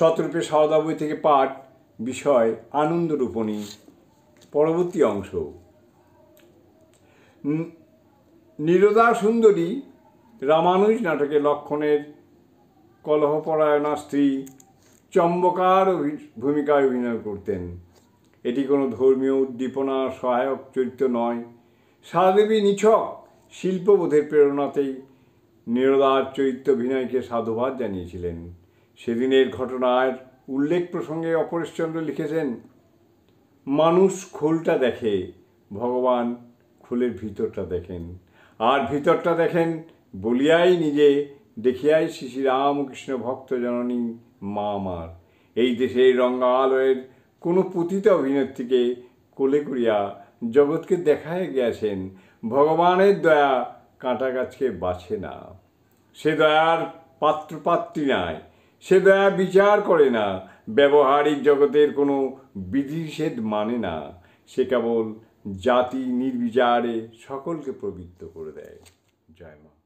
শতরূপে সারদা বই থেকে পাঠ, বিষয় আনন্দরূপণী। পরবর্তী অংশ। নীরদা সুন্দরী রামানুজ নাটকে লক্ষণের কলহপরায়ণা স্ত্রী চম্বকার ভূমিকায় অভিনয় করতেন। এটি কোনো ধর্মীয় উদ্দীপনা সহায়ক চরিত্র নয়। সারাদেবী নিছক শিল্পবোধের প্রেরণাতেই নীরদার চরিত্র অভিনয়কে সাধুবাদ জানিয়েছিলেন। সেদিনের ঘটনার উল্লেখ প্রসঙ্গে অপরেশচন্দ্র লিখেছেন, মানুষ খোলটা দেখে, ভগবান খোলের ভিতরটা দেখেন, আর ভিতরটা দেখেন বলিয়াই নিজে দেখিয়াই শ্রী শ্রী রামকৃষ্ণ ভক্ত জননী মা আমার। এই দেশের রঙ্গালয়ের কোনো পতিত অভিনেত্রীকে কোলে করিয়া জগৎকে দেখায় গিয়াছেন ভগবানের দয়া কাঁটা গাছকে বাছে না। সে দয়ার পাত্রপাত্রী নয়, সে দয়া বিচার করে না, ব্যবহারিক জগতের কোনো বিধিনিষেধ মানে না। সে কেবল জাতি নির্বিচারে সকলকে প্রবৃত্ত করে দেয়। জয় মা।